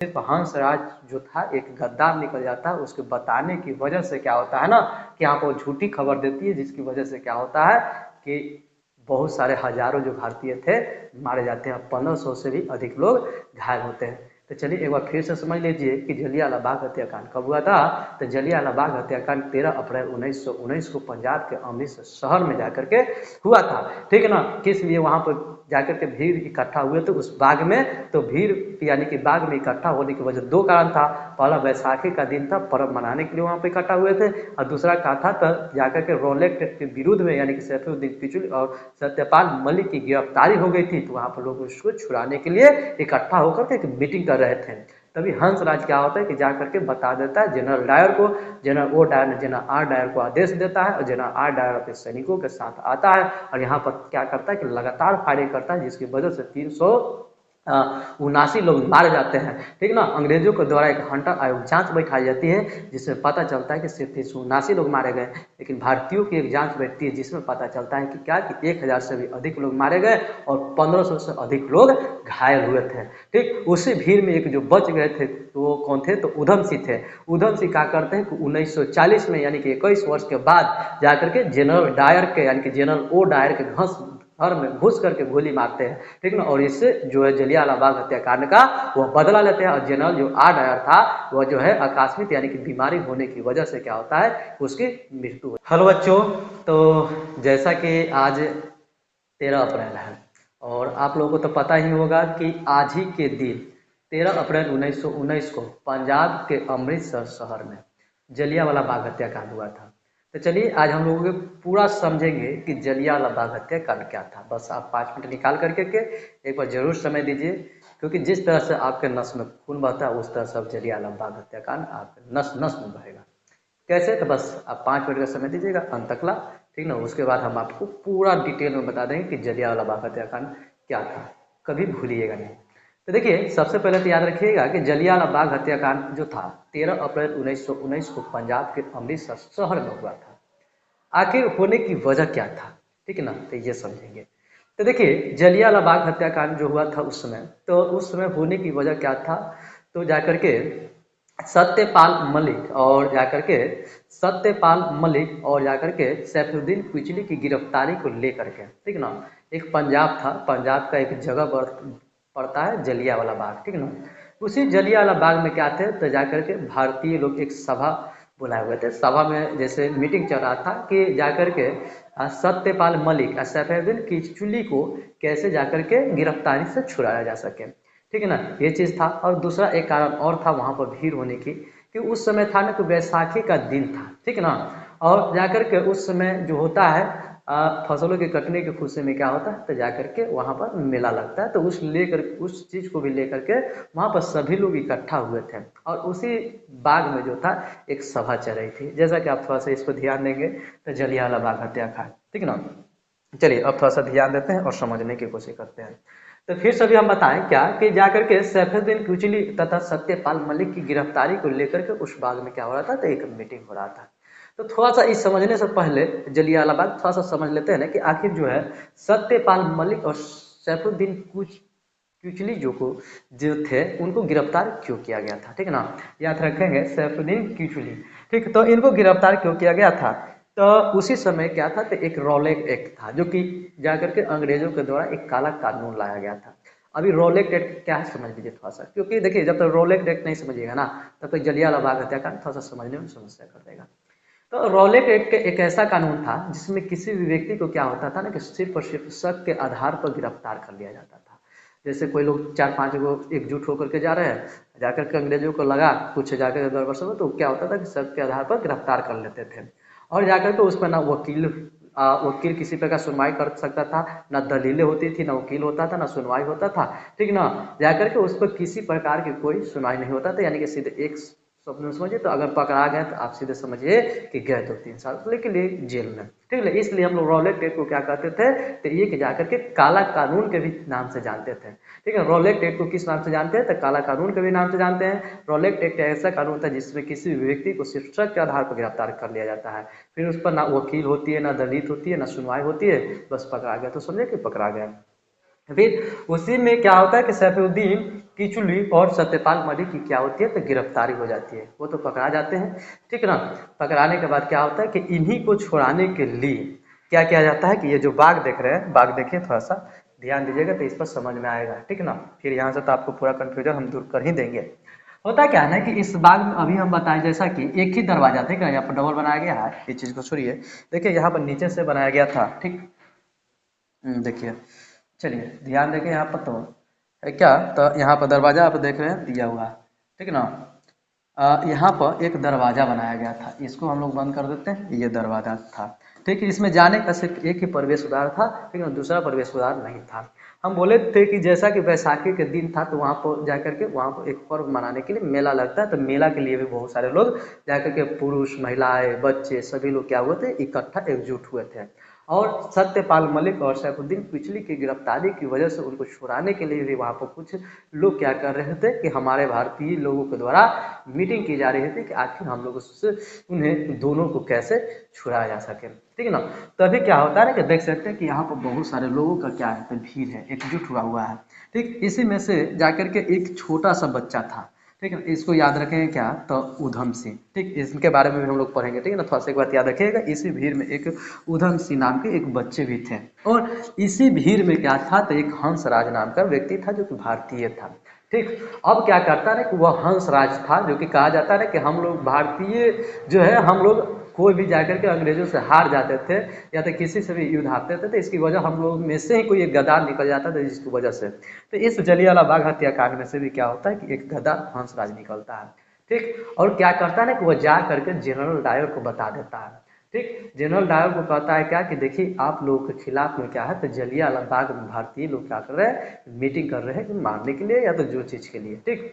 सिर्फ हंसराज जो था एक गद्दार निकल जाता है। उसके बताने की वजह से क्या होता है ना कि यहाँ पर झूठी खबर देती है, जिसकी वजह से क्या होता है कि बहुत सारे हजारों जो भारतीय थे मारे जाते हैं, 1500 से भी अधिक लोग घायल होते हैं। तो चलिए एक बार फिर से समझ लीजिए कि जलियांवाला बाग हत्याकांड कब हुआ था। तो जलियांवाला बाग हत्याकांड 13 अप्रैल 1919 को पंजाब के अमृतसर शहर में जाकर के हुआ था। ठीक है ना। किस लिए वहाँ पर जाकर के भीड़ इकट्ठा हुए थे उस बाग में। तो भीड़ यानी कि बाग में इकट्ठा होने की वजह दो कारण था। पहला बैसाखी का दिन था, पर्व मनाने के लिए वहाँ पे इकट्ठा हुए थे। और दूसरा क्या था, तो जाकर के रोलेक्ट के विरुद्ध में यानी कि सैफुद्दीन किचलू और सत्यपाल मलिक की गिरफ्तारी हो गई थी। तो वहाँ पर लोग उसको छुड़ाने के लिए इकट्ठा होकर के एक मीटिंग कर रहे थे। तभी हंसराज क्या होता है कि जाकर के बता देता है जनरल डायर को। जनरल ओ डायर ने जनरल आर डायर को आदेश देता है और जनरल आर डायर अपने सैनिकों के साथ आता है और यहाँ पर क्या करता है कि लगातार फायरिंग करता है, जिसकी वजह से 379 लोग मारे जाते हैं। ठीक ना। अंग्रेजों के द्वारा एक हंटर आयोग जांच बैठाई जाती है, जिसमें पता चलता है कि सिर्फ 379 लोग मारे गए। लेकिन भारतीयों की एक जांच बैठती है, जिसमें पता चलता है कि क्या कि 1000 से भी अधिक लोग मारे गए और 1500 से अधिक लोग घायल हुए थे। ठीक। उसी भीड़ में एक जो बच गए थे तो वो कौन थे, तो उधम सिंह थे। उधम सिंह क्या करते हैं कि 1940 में यानी कि 21 वर्ष के बाद जाकर के जनरल डायर के यानी कि जनरल ओ डायर के घर में घुस करके गोली मारते हैं। ठीक ना। और इससे जो है जलियांवाला बाग हत्याकांड का वह बदला लेते हैं और जनरल जो आर डायर था वह जो है आकस्मिक यानी कि बीमारी होने की वजह से क्या होता है उसकी मृत्यु। हेलो बच्चों, तो जैसा कि आज 13 अप्रैल है और आप लोगों को तो पता ही होगा कि आज ही के दिन 13 अप्रैल 1919 को पंजाब के अमृतसर शहर में जलियांवाला बाग हत्याकांड हुआ था। तो चलिए आज हम लोगों को पूरा समझेंगे कि जलियांवाला बाग हत्याकांड क्या था। बस आप 5 मिनट निकाल करके एक बार जरूर समय दीजिए, क्योंकि जिस तरह से आपके नस में खून बहता है उस तरह से जलियांवाला बाग हत्याकांड आपके नस नस में बहेगा। कैसे, तो बस आप 5 मिनट का समय दीजिएगा अंत तकला। ठीक ना। उसके बाद हम आपको पूरा डिटेल में बता देंगे कि जलियांवाला बाग हत्याकांड क्या था, कभी भूलिएगा नहीं। तो देखिए सबसे पहले तो याद रखिएगा कि जलियांवाला बाग हत्याकांड जो था 13 अप्रैल 1919 को पंजाब के अमृतसर शहर में हुआ था। आखिर होने की वजह क्या था, ठीक है ना, तो ये समझेंगे। तो देखिए जलियांवाला बाग हत्याकांड जो हुआ था उस समय, तो उस समय होने की वजह क्या था, तो जाकर के सत्यपाल मलिक और जाकर के सैफुद्दीन किचलू की गिरफ्तारी को लेकर के, ठीक ना। एक पंजाब था, पंजाब का एक जगह पड़ता है जलियांवाला बाग, ठीक ना। उसी जलियांवाला बाग में क्या थे, तो जाकर के भारतीय लोग एक सभा बुलाए हुए थे। सभा में जैसे मीटिंग चल रहा था कि जाकर के सत्यपाल मलिक और सैफुद्दीन किचलू को कैसे जाकर के गिरफ्तारी से छुड़ाया जा सके, ठीक है ना, ये चीज़ था। और दूसरा एक कारण और था वहाँ पर भीड़ होने की, कि उस समय था ना कि बैसाखी का दिन था, ठीक है ना। और जाकर के उस समय जो होता है फसलों के कटने की खुशी में क्या होता है, तो जाकर के वहाँ पर मेला लगता है। तो उस चीज़ को भी लेकर के वहाँ पर सभी लोग इकट्ठा हुए थे और उसी बाग में जो था एक सभा चल रही थी। जैसा कि आप थोड़ा सा इस पर ध्यान देंगे तो जलियांवाला बाग हत्याकांड, ठीक है ना। चलिए अब थोड़ा सा ध्यान देते हैं और समझने की कोशिश करते हैं। तो फिर सभी हम बताएं क्या कि जाकर के सैफुद्दीन किचलू तथा सत्यपाल मलिक की गिरफ्तारी को लेकर के उस बाग में क्या हो रहा था, तो एक मीटिंग हो रहा था। तो थोड़ा सा इस समझने से पहले जलियांवाला बाग थोड़ा सा समझ लेते हैं ना कि आखिर जो है सत्यपाल मलिक और सैफुद्दीन किचलू जो थे उनको गिरफ्तार क्यों किया गया था, ठीक है ना। याद रखेंगे सैफुद्दीन किचलू, ठीक। तो इनको गिरफ्तार क्यों किया गया था, तो उसी समय क्या था, तो एक रॉलेट एक्ट था जो कि जाकर के अंग्रेजों के द्वारा एक काला कानून लाया गया था। अभी रॉलेट एक्ट क्या है समझ लीजिए थोड़ा सा, क्योंकि देखिए जब तक रॉलेट एक्ट नहीं समझिएगा ना तब तक जलियांवाला बाग हत्याकांड थोड़ा सा समझने में समस्या कर देगा। तो रॉलेट एक्ट एक ऐसा कानून था जिसमें किसी भी व्यक्ति को क्या होता था ना कि सिर्फ और सिर्फ शक के आधार पर गिरफ्तार कर लिया जाता था। जैसे कोई लोग 4-5 गो एकजुट होकर के जा रहे हैं, जाकर के अंग्रेजों को लगा कुछ जाकर के गड़बड़ सब, तो क्या होता था कि शक के आधार पर गिरफ्तार कर लेते थे। और जाकर के उस पर ना वकील किसी प्रकार सुनवाई कर सकता था, ना दलीलें होती थी, ना वकील होता था, ना सुनवाई होता था, ठीक ना। जाकर के उस पर किसी प्रकार की कोई सुनवाई नहीं होता था, यानी कि सीधे एक शब्द में समझिए, तो अगर पकड़ा गए तो आप सीधे समझिए कि गए तो 3 साल के लिए जेल में, ठीक है। इसलिए हम लोग रॉलेट एक्ट को क्या कहते थे, तो ये कि जाकर के काला कानून के भी नाम से जानते थे, ठीक है। रॉलेट एक्ट को किस नाम से जानते हैं, तो काला कानून के भी नाम से जानते हैं। रॉलेट एक्ट ऐसा कानून था जिसमें किसी भी व्यक्ति को सिर्फ शक के आधार पर गिरफ्तार कर लिया जाता है, फिर उस पर ना वकील होती है, ना दलील होती है, ना सुनवाई होती है, बस पकड़ा गया तो समझे कि पकड़ा गया। फिर उसी में क्या होता है कि सैफुद्दीन किचलू और सत्यपाल मलिक की क्या होती है, तो गिरफ्तारी हो जाती है, वो तो पकड़ा जाते हैं, ठीक ना। पकड़ाने के बाद क्या होता है कि इन्हीं को छुड़ाने के लिए क्या किया जाता है कि ये जो बाघ देख रहे हैं, बाघ देखिए थोड़ा सा ध्यान दीजिएगा तो इस पर समझ में आएगा, ठीक ना। फिर यहाँ से तो आपको पूरा कन्फ्यूजन हम दूर कर ही देंगे। होता क्या है ना कि इस बाग में अभी हम बताएं जैसा कि एक ही दरवाजा, ठीक है, यहाँ पर डबल बनाया गया है, इस चीज को छोड़िए। देखिए यहाँ पर नीचे से बनाया गया था, ठीक। देखिए, चलिए ध्यान देके यहाँ पर तो है क्या, तो यहाँ पर दरवाजा आप देख रहे हैं दिया हुआ है, ठीक ना। यहाँ पर एक दरवाजा बनाया गया था, इसको हम लोग बंद कर देते हैं, ये दरवाजा था, ठीक है। इसमें जाने का सिर्फ एक ही प्रवेश द्वार था, ठीक है, दूसरा प्रवेश द्वार नहीं था। हम बोले थे कि जैसा कि बैसाखी के दिन था तो वहाँ पर जाकर के वहाँ पर एक पर्व मनाने के लिए मेला लगता है, तो मेला के लिए भी बहुत सारे लोग जाकर के पुरुष महिलाएं बच्चे सभी लोग क्या हुए थे, इकट्ठा एकजुट हुए थे। और सत्यपाल मलिक और सैफुद्दीन किचली की गिरफ्तारी की वजह से उनको छुड़ाने के लिए भी वहाँ पर कुछ लोग क्या कर रहे थे कि हमारे भारतीय लोगों के द्वारा मीटिंग की जा रही थी कि आखिर हम लोग उससे उन्हें दोनों को कैसे छुड़ाया जा सके, ठीक है ना। तभी क्या होता है ना कि देख सकते हैं कि यहाँ पर बहुत सारे लोगों का क्या है, भीड़ है, एकजुट हुआ है, ठीक। इसी में से जाकर के एक छोटा सा बच्चा था, ठीक है, इसको याद रखेंगे क्या, तो उधम सिंह, ठीक, इसके बारे में भी हम लोग पढ़ेंगे, ठीक है ना। थोड़ा सा एक बात याद रखिएगा, इसी भीड़ में एक उधम सिंह नाम के एक बच्चे भी थे, और इसी भीड़ में क्या था, तो एक हंसराज नाम का व्यक्ति था जो कि भारतीय था, ठीक। अब क्या करता है कि वह हंसराज था, जो कि कहा जाता है कि हम लोग भारतीय जो है, हम लोग कोई भी जाकर के अंग्रेजों से हार जाते थे या तो किसी से भी युद्ध हारते थे, तो इसकी वजह हम लोग में से ही कोई एक गद्दार निकल जाता था, जिसकी वजह से, तो इस जलियांवाला बाग हत्याकांड में से भी क्या होता है कि एक गद्दार हंसराज निकलता है, ठीक। और क्या करता है ना कि वह जा करके जनरल डायर को बता देता है, ठीक। जनरल डायर को कहता है क्या कि देखिए आप लोगों के खिलाफ में क्या है, तो जलियांवाला बाग में भारतीय लोग क्या कर रहे हैं, मीटिंग कर रहे हैं मारने के लिए या तो जो चीज़ के लिए, ठीक।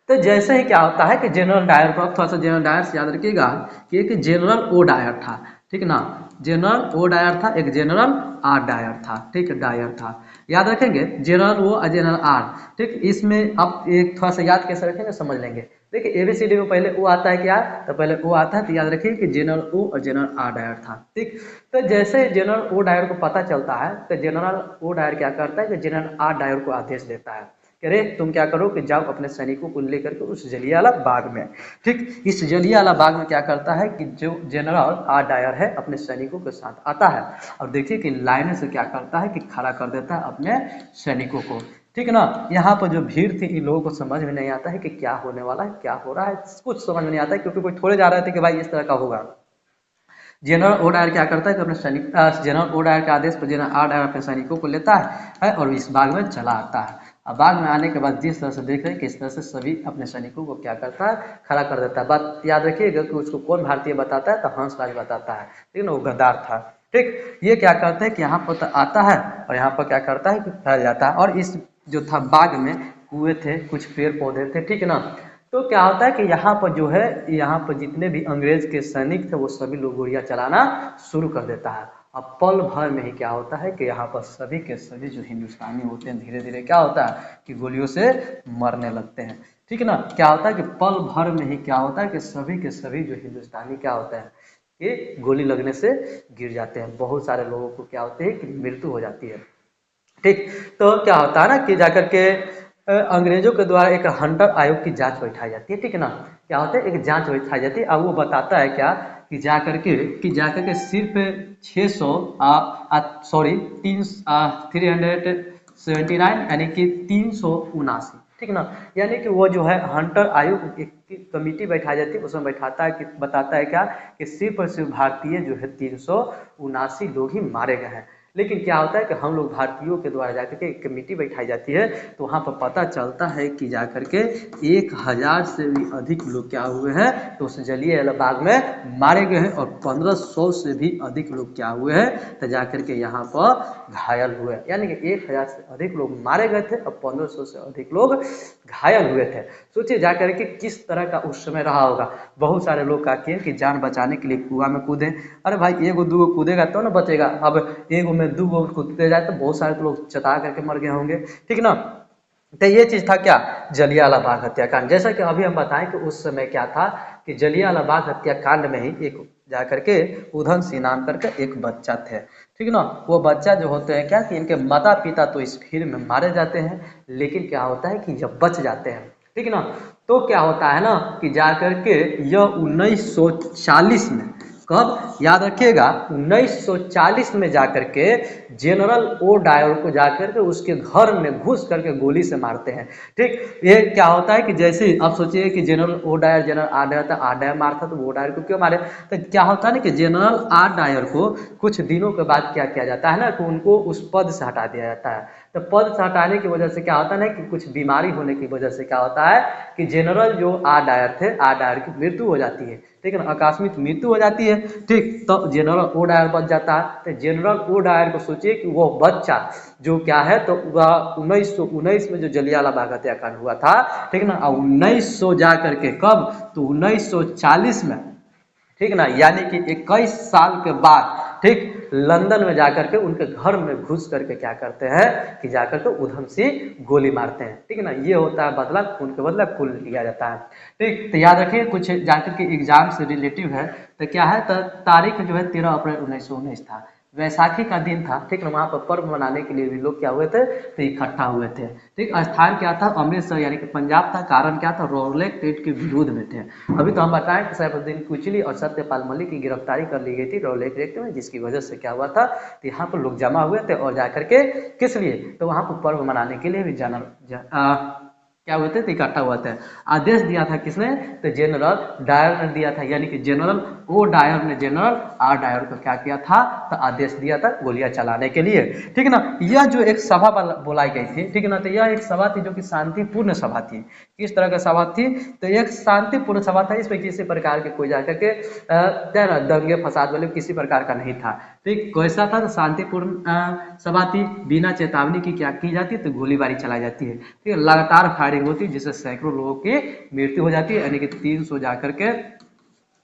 तो जैसे ही क्या होता है कि जनरल डायर को, अब थोड़ा सा जनरल डायर से याद रखिएगा कि एक जनरल ओ डायर था, ठीक ना, जनरल ओ डायर था, एक जनरल आर डायर था, ठीक है, डायर था, याद रखेंगे जनरल ओ और जनरल आर, ठीक। इसमें अब एक थोड़ा सा याद कैसे रखेंगे समझ लेंगे। देखिए एबीसीडी में पहले ओ आता है क्या, तो पहले ओ आता है, तो याद रखिए कि जनरल ओ और जनरल आर डायर था, ठीक। तो जैसे जनरल ओ डायर को पता चलता है तो जनरल ओ डायर क्या करता है कि जनरल आर डायर को आदेश देता है, अरे तुम क्या करो कि जाओ अपने सैनिकों को लेकर के उस जलियांवाला बाग में, ठीक। इस जलियांवाला बाग में क्या करता है कि जो जनरल आर डायर है अपने सैनिकों के साथ आता है, और देखिए कि लाइन से क्या करता है कि खड़ा कर देता है अपने सैनिकों को, ठीक ना। यहाँ पर जो भीड़ थी इन लोगों को समझ में नहीं आता है कि क्या होने वाला है, क्या हो रहा है, कुछ समझ में नहीं आता है, क्योंकि कोई थोड़े जा रहे थे कि भाई इस तरह का होगा। जनरल ओ डायर क्या करता है कि अपने सैनिक जनरल ओ डायर के आदेश पर जनरल आर डायर अपने सैनिकों को लेता है और इस बाग में चला आता है। अब बाग में आने के बाद जिस तरह से देख रहे हैं किस तरह से सभी अपने सैनिकों को क्या करता है, खड़ा कर देता है। बात याद रखिएगा कि उसको कौन भारतीय बताता है, तो हंसराज बताता है, ठीक है ना, वो गद्दार था, ठीक। ये क्या करता है कि यहाँ पर तो आता है और यहाँ पर क्या करता है कि फैल जाता है, और इस जो था बाग में कुएं थे, कुछ पेड़ पौधे थे, ठीक है ना। तो क्या होता है कि यहाँ पर जो है, यहाँ पर जितने भी अंग्रेज के सैनिक थे वो सभी लोग गोलियां चलाना शुरू कर देता है। अब पल भर में ही क्या होता है कि यहाँ पर सभी के सभी जो हिंदुस्तानी होते हैं धीरे धीरे क्या होता है कि गोलियों से मरने लगते हैं, ठीक है ना। क्या होता है कि पल भर में ही क्या होता है कि सभी के सभी जो हिंदुस्तानी क्या होता है कि गोली लगने से गिर जाते हैं। बहुत सारे लोगों को क्या होते हैं कि मृत्यु हो जाती है, ठीक। तो क्या होता है ना कि जाकर के अंग्रेजों के द्वारा एक हंटर आयोग की जांच बैठाई जाती है, ठीक है ना। क्या होता है, एक जांच बैठाई जाती है, अब वो बताता है क्या कि जाकर के सिर्फ 600 सॉरी 379 यानी कि 379, ठीक ना। यानी कि वो जो है हंटर आयोग एक कमेटी बैठाई जाती है, उसमें बैठाता है कि बताता है क्या कि सिर्फ और सिर्फ भारतीय जो है 379 लोग ही मारे गए हैं। लेकिन क्या होता है कि हम लोग भारतीयों के द्वारा जाकर के एक कमेटी बैठाई जाती है, तो वहाँ पर पता चलता है कि जाकर के 1000 से भी अधिक लोग क्या हुए हैं तो उस जलियांवाला बाग में मारे गए हैं, और 1500 से भी अधिक लोग क्या हुए हैं तो जाकर के यहाँ पर घायल हुए। यानी कि 1000 से अधिक लोग मारे गए थे और 1500 से अधिक लोग घायल हुए थे। सोचिए जाकर के किस तरह का उस समय रहा होगा। बहुत सारे लोग क्या किए कि जान बचाने के लिए कुआं में कूदे, अरे भाई एगो दूगो कूदेगा तो ना बचेगा, अब एगो में दूगो कूदते जाए तो बहुत सारे लोग चता करके मर गए होंगे, ठीक ना। तो ये चीज था क्या, जलियांवाला बाग हत्याकांड। जैसा कि अभी हम बताएं कि उस समय क्या था कि जलियांवाला बाग हत्याकांड में ही एक जाकर के उधम सिंह नाम करके एक बच्चा थे, ठीक है ना। वो बच्चा जो होते हैं क्या कि इनके माता पिता तो इस भीड़ में मारे जाते हैं, लेकिन क्या होता है कि जब बच जाते हैं, ठीक है ना, तो क्या होता है ना कि जाकर के यह 1940 में, कब याद रखिएगा, 1940 में जाकर के जनरल ओ डायर को जाकर के उसके घर में घुस करके गोली से मारते हैं। ठीक, ये क्या होता है कि जैसे अब सोचिए कि General O Dyer General R Dyer था, आर डायर मारता तो वो डायर को क्यों मारे, तो क्या होता है ना कि जनरल आर डायर को कुछ दिनों के बाद क्या किया जाता है ना कि उनको उस पद से हटा दिया जाता है। तो पद से हटाने की वजह से क्या होता है ना कि कुछ बीमारी होने की वजह से क्या होता है कि जनरल जो आर डायर थे, आर डायर की मृत्यु हो जाती है, ठीक है ना, आकस्मिक मृत्यु हो जाती है। ठीक, तो जनरल ओ डायर बच जाता है। तो जनरल ओ डायर को सोचिए कि वो बच्चा जो क्या है, तो वह 1919 में जो जलियांवाला बाग हत्याकांड हुआ था, ठीक है ना, 1900 जा करके कब, तो 1940 में, ठीक ना, यानी कि 21 साल के बाद, ठीक, लंदन में जाकर के उनके घर में घुस करके क्या करते हैं कि जाकर के उधम सिंह गोली मारते हैं। ठीक है ना, ये होता है बदला, खून के बदला खून लिया जाता है। ठीक, तो याद रखिए कुछ जाकर के एग्जाम से रिलेटिव है, तो क्या है, तो तारीख जो है 13 अप्रैल 1919 था, वैसाखी का दिन था। ठीक ना, वहाँ पर पर्व मनाने के लिए भी लोग क्या हुए थे, तो इकट्ठा हुए थे। ठीक, स्थान क्या था, अमृतसर यानी कि पंजाब था। कारण क्या था, रॉलेट एक्ट के विरोध में थे। अभी तो हम बताएं कि सैफुद्दीन कोचली और सत्यपाल मलिक की गिरफ्तारी कर ली गई थी रॉलेट एक्ट में, जिसकी वजह से क्या हुआ था, तो यहाँ पर लोग जमा हुए थे और जाकर के किस लिए, तो वहाँ पर पर्व मनाने के लिए भी क्या हुए थे, तो इकट्ठा हुआ था। आदेश दिया था किसने, तो जनरल डायर ने दिया था, यानी कि जनरल ओ डायर ने जनरल आर डायर को क्या किया था, तो आदेश दिया था गोलियां चलाने के लिए। ठीक है ना, यह जो एक सभा बुलाई गई थी, ठीक है ना, तो यह एक सभा थी जो कि शांतिपूर्ण सभा थी। किस तरह का सभा थी, तो एक शांतिपूर्ण सभा था, इसमें किसी प्रकार के कोई जाकर के क्या ना दंगे फसाद वाले किसी प्रकार का नहीं था। ठीक, कैसा था, तो शांतिपूर्ण सभा थी, बिना चेतावनी की क्या की जाती है, तो गोलीबारी चलाई जाती है। ठीक है, लगातार फायरिंग होती है जिससे सैकड़ों लोगों की मृत्यु हो जाती है, यानी कि 300 जाकर के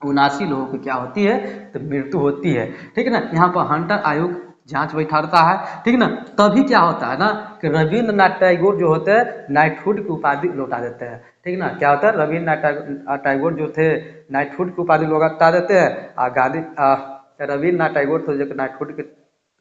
79 लोगों की क्या होती है, तो मृत्यु होती है। ठीक है ना, यहाँ पर हंटर आयोग जांच बैठाता है। ठीक ना, तभी क्या होता है ना कि रविंद्रनाथ टैगोर जो होते हैं नाइटहुड की उपाधि लौटा देते हैं। ठीक ना, क्या होता है, रविंद्रनाथ टैगोर जो थे नाइटहुड की उपाधि लौटा देते हैं, और रविंद्रनाथ टैगोर तो जो नाइटहुड की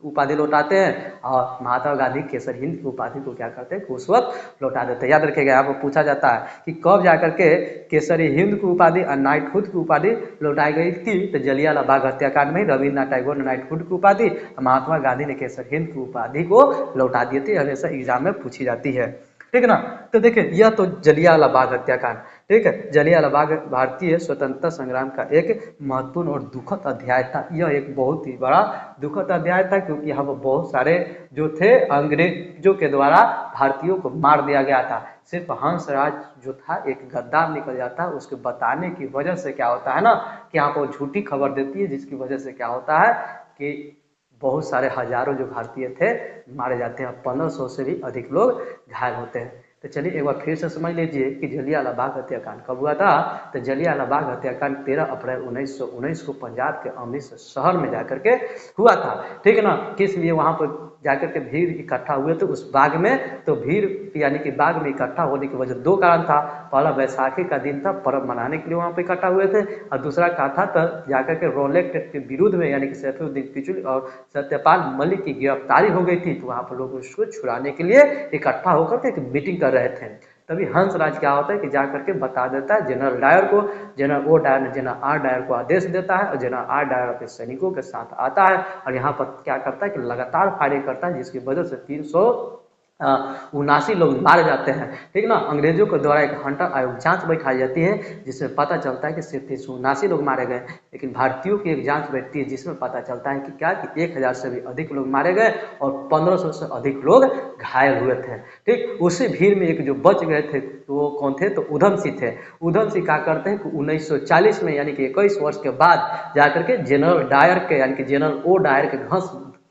उपाधि लौटाते हैं, और महात्मा गांधी केसर हिंद की उपाधि को क्या करते हैं, उस वक्त लौटा देते हैं। याद रखिएगा, यहाँ पर पूछा जाता है कि कब जाकर के केसरी हिंद की उपाधि और नाइटहुड की उपाधि लौटाई गई थी, तो जलियांवाला बाग हत्याकांड में रविंद्रनाथ टैगोर ने नाइटहुड की उपाधि, महात्मा गांधी ने केसर हिंद की उपाधि को लौटा दी थी। हमेशा एग्जाम में पूछी जाती है। ठीक है ना, तो देखिए यह तो जलियांवाला बाग हत्याकांड। ठीक है, जलियांवाला बाग भारतीय स्वतंत्रता संग्राम का एक महत्वपूर्ण और दुखद अध्याय था। यह एक बहुत ही बड़ा दुखद अध्याय था, क्योंकि यहाँ पर बहुत सारे जो थे अंग्रेजों के द्वारा भारतीयों को मार दिया गया था। सिर्फ हंसराज जो था एक गद्दार निकल जाता है, उसके बताने की वजह से क्या होता है ना कि यहाँ पर झूठी खबर देती है, जिसकी वजह से क्या होता है कि बहुत सारे हजारों जो भारतीय थे मारे जाते हैं, 1500 से भी अधिक लोग घायल होते हैं। तो चलिए एक बार फिर से समझ लीजिए कि जलियांवाला बाग हत्याकांड कब हुआ था। तो जलियांवाला बाग हत्याकांड 13 अप्रैल 1919 को पंजाब के अमृतसर शहर में जाकर के हुआ था। ठीक है ना, किस लिए वहां पर जाकर के भीड़ इकट्ठा हुए थे उस बाग में, तो भीड़ यानी कि बाग में इकट्ठा होने की वजह दो कारण था। पहला वैसाखी का दिन था, पर्व मनाने के लिए वहां पर इकट्ठा हुए थे, और दूसरा क्या था, तो जाकर के रॉलेट एक्ट के विरुद्ध में यानी कि सैफुद्दीन कोचली और सत्यपाल मलिक की गिरफ्तारी हो गई थी, तो वहां पर लोग उसको छुड़ाने के लिए इकट्ठा होकर के एक मीटिंग कर रहे थे। तभी हंसराज क्या होता है कि जाकर के बता देता है जनरल डायर को, जनरल ओ डायर ने जनरल आर डायर को आदेश देता है, और जनरल आर डायर अपने सैनिकों के साथ आता है और यहाँ पर क्या करता है कि लगातार फायरिंग करता है, जिसकी वजह से 379 लोग मारे जाते हैं। ठीक ना, अंग्रेजों के द्वारा एक हंटर आयोग जांच बैठाई जाती है, जिसमें पता चलता है कि सिर्फ 379 लोग मारे गए, लेकिन भारतीयों की एक जांच बैठती है जिसमें पता चलता है कि क्या कि 1000 से भी अधिक लोग मारे गए और 1500 से अधिक लोग घायल हुए थे। ठीक, उसी भीड़ में एक जो बच गए थे तो वो कौन थे, तो उधम सिंह थे। उधम सिंह क्या करते हैं कि 1940 में यानी कि 21 वर्ष के बाद जाकर के जनरल डायर के यानी कि जनरल ओ डायर के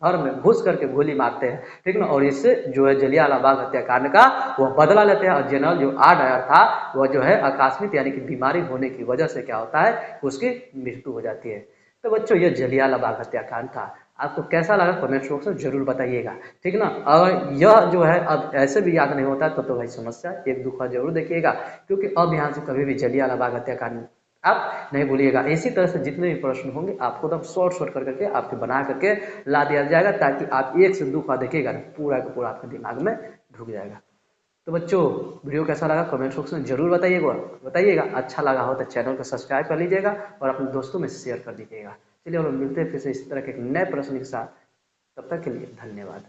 घर में घुस करके गोली मारते हैं। ठीक ना, और इससे जो है जलियांवाला बाग हत्याकांड का वो बदला लेते हैं, और जनरल जो आर डायर था वह जो है आकस्मिक यानी कि बीमारी होने की वजह से क्या होता है, उसकी मृत्यु हो जाती है। तो बच्चों ये जलियांवाला बाग हत्याकांड था। आपको कैसा लगा कमेंट बॉक्स में जरूर बताइएगा। ठीक ना, अगर यह जो है अब ऐसे भी याद नहीं होता तो भाई समस्या एक दुखा जरूर देखिएगा, क्योंकि अब यहाँ से कभी भी जलियांवाला बाग हत्याकांड आप नहीं भूलिएगा। इसी तरह से जितने भी प्रश्न होंगे आपको एकदम शॉर्ट करके आपके बना करके ला दिया जाएगा, ताकि आप 1 से 2 का देखिएगा ना पूरा का पूरा आपके दिमाग में ढुक जाएगा। तो बच्चों वीडियो कैसा लगा कमेंट बॉक्स में जरूर बताइएगा। अच्छा लगा हो तो चैनल को सब्सक्राइब कर लीजिएगा और अपने दोस्तों में शेयर कर दीजिएगा। चलिए हम मिलते हैं फिर से इस तरह के एक नए प्रश्न के साथ, तब तक के लिए धन्यवाद।